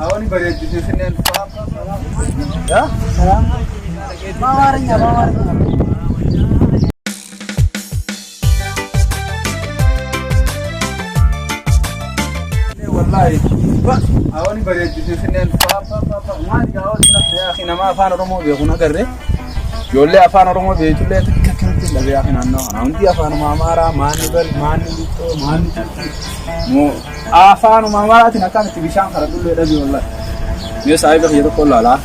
Awalnya balik di sini Ya? Salam. Bawarnya. والله awalnya balik di sini ما تجاوز يا أخي nama afaan Oromoo beeku agarre ijoollee afaan Oromoo beekullee takka kanatti dhabe yaa naannoo kana hundi afaanuma Amaaraa maanni bari maanni lixoo maanni moo afaanuma Amaaraatiin akkamitti bishaan kana dullee dhabe wallahi yoo saayiba kiyya tokko laalaa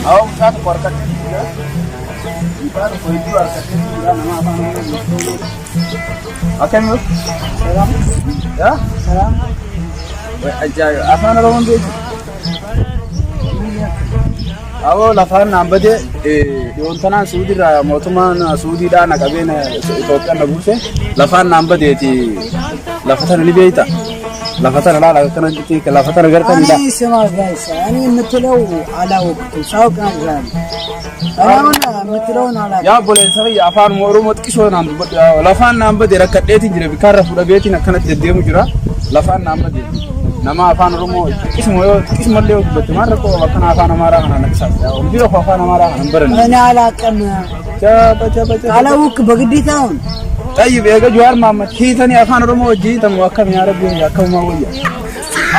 Awak satu korkat juga, baru itu korkatnya juga nama apa namanya? Oke mu, Salam. ya? Salam. Aja, apa nama orang itu? Awak lafan nambah deh, Yontana Saudi lah, motoman Saudi dah nak kabin Ethiopia nak buat, lafan nambah deh di lafatan Libya itu. لفترة لا كنا جتي لفترة غير كنا أنا اسمع جالس أنا مثلو على وقت شاو كان جال أنا مثلون على يا بولي سوي أفان مورو مت كيسو نام لفان نام بدي ركضتي جري بكار فودا بيتي نكنا جديم جرا لفان نام بدي نما أفان رومو كيس مليو بتمر كو وكنا أفان مارا أنا نكسر وبيرو أفان مارا أنا برن أنا على كم على وقت بقدي تاون طيب يا جوار محمد هي ثاني أفان رومو جي تم وكم يا ربي يا كم ما ويا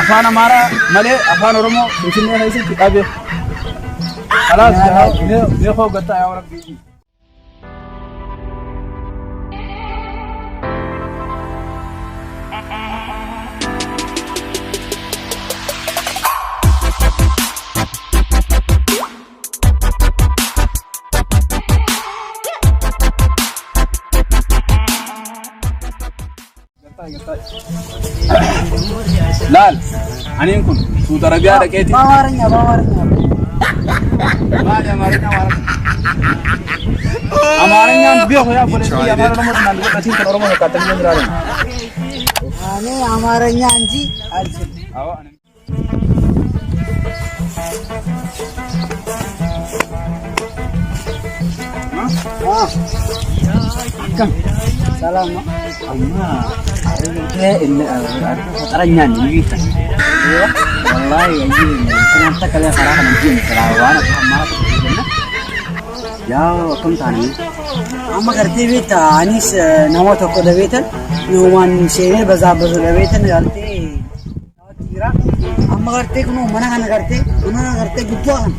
أفان مارا ملء أفان رومو وشنو هاي كتابه خلاص يا خو قطع يا ربي لال أنا يمكن سود أربيا ركيتي bawarnya ما يا مارينا أمارينا بيو يا بولي يا مارينا ما تنام بس أتين كنا رموا كاتني من رأينا أنا amaranya anji alsip أنا kan salam Amma, ada ini fataranya nih kita. Wallahi aja, ternyata kalian sekarang nanti kelawan atau malah terjadinya. Ya, kamu tanya. amma gartee beekta anis nama tokko dabeetan nuumaan seenee bazaabazu dabeetan gartee jira amma gartee kun mana kana gartee gubbaa kan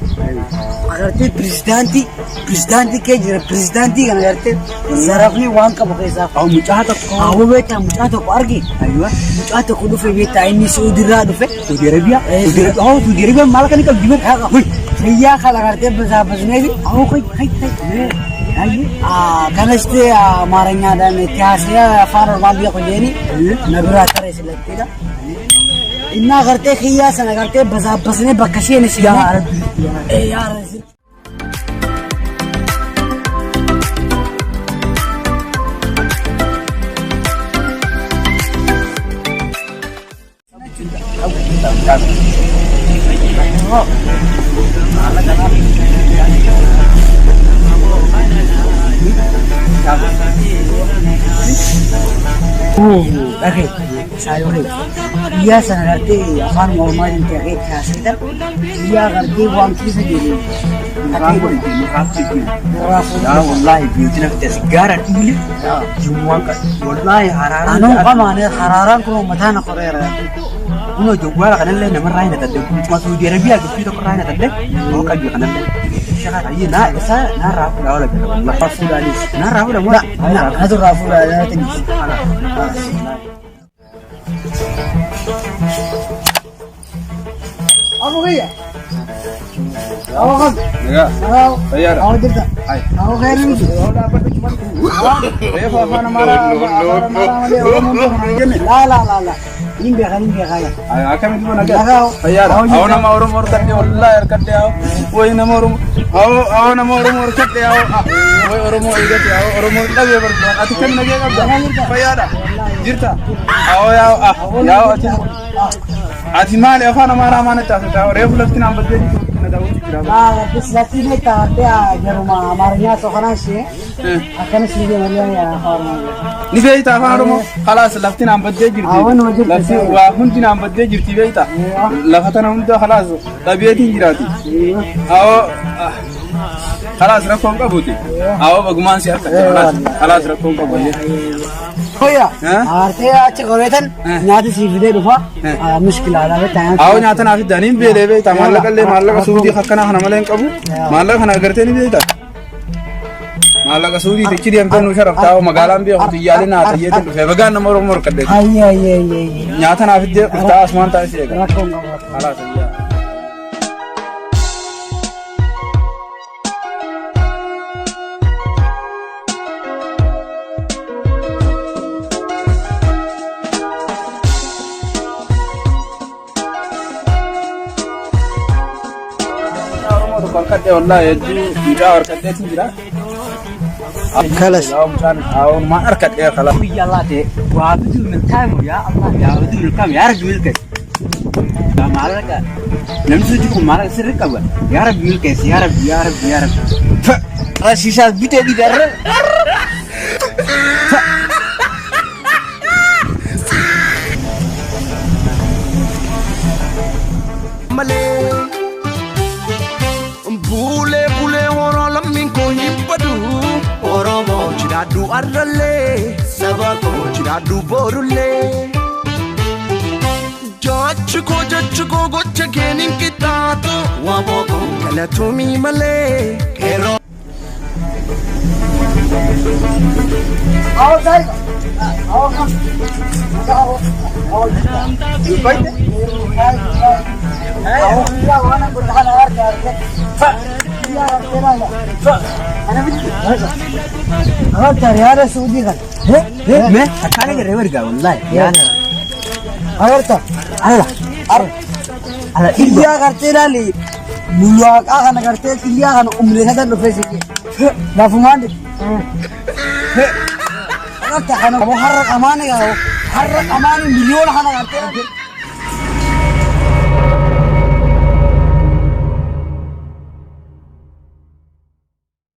agartee pirezidaantii kee jira pirezidaantii kana gartee zarafni waan qabu keessaa Oh, mucaa tokko. awwa beekta mucaa tokko argi Aywa, mucaa tokko dhufe beekta inni Suudiirraa dhufe Saudi Arabia. Saudi Arabia malah kan ikan gimana? biyyaa kana gartee bazaabazneefi kanasti amaaranyadhaan itti haasa'ee afaan oromaan biyya qojeeni na biraa taree silattidha. Inni agartee kiyyaa sana agartee bazaabasnee bakka isheen isin yaa rabbi. Oke, saya udah. Iya sana ngerti afaan oromoo yang kayak haasa'edha. Iya ngerti waan keessa jiru. Ya wallahi biyuutiin akka sigaaraa dhugule jumwaan kan wallahi haraaraan Anu qamaan haraaraan kun mataan qoreera. Uno jogwala kanallee namarraa hin atadde kun cuma Saudi Arabia gibbii tokkorraa hin atadde oo qabdu kanallee shaqaa ayyi naa isa naarraa fuudhaa wala gala lafa fuudhaanis naarraa fuudha moo Natu rafuudha nyaata ni. Aku kaya. Aku kan. يا Aku. طيارة Aku juga. Ay. Ako kaya rin. Wala pa ito man. Refa afaan amaaraa malee oromoon beeku naan jenne. La. Nin beeka kaya. Akkamitti mana gala? Fayyaadha. Awwa nama oromoo harkadhee wallaahi harkadhee wayi nama oromoo awwa nama oromoo harkadhee wayi oromoo eegate oromoo dhabee barbaada. Ati kan nagee qabda? Fayyaadha. Jirta? Yaa ati maali afaan amaaraa maana taasisa? Reefu lafti naan baddee jirtu kana daawwatu jira. Bislatti ne taatee jaruma amaariyaa sokonaan ishee akkanas ni deemallee afaan ni beeyta afaan oromoo khalaas lafti naan baddee jirti. Lafti waa hundi naan baddee jirti beeyta. Lafa tana hunda khalaas dhabeetiin jiraati. Khalaas rakkoon qabuuti. Bagumaan si akka khalaas rakkoon qabu. Koya, artee achi qabeetan nyaata siif fidee dhufa mushkilaadha beektaa. Nyaata naaf iddaniin beelee beektaa maallaqa illee maallaqa suudii akkanaa kana malee hin qabu. Maallaqa kana agartee ni beektaa. Maallaqa suudii tichi deemtee nu sharaftaa magaalaan beeku xiyyaalee naa xiyyeetiin dhufee bagaan nama oromoo harkadhee. Nyaata naaf iddee dhuftaa asumaan taasisee eega. Rakkoon qabu. Khalaas ayyaa. Harkadhee wallaahi hedduu mucaa harkadheetiin jira. Kalas. Maan harkadhee kalas. Biyya laate waa bitu milkaa'u yaa Allah yaa bitu milkaa'u yaa rabbi milkaa'u. Yaa maalaqa namni suuti kun maalaqa sirri qaba. Yaa rabbi milkaa'u yaa rabbi. Rashiishaa bitee didarre. Bule oro lammin ko hibbadu oromo jiraadhu arralee saba ko jiraadhu borulee jechi ko gocha keenin qixxaatu waaboo ko galatumii malee qeeroo. यार सऊदी का मैं अठाने के रेवर का वल्लाह यार अगर तो अल्लाह इंडिया करते ना ली मुल्ला का खाना करते इंडिया खाना उम्र है तो रुपए से लाफुमान अगर तो खाना वो हर अमाने का हर अमाने मिलियन खाना करते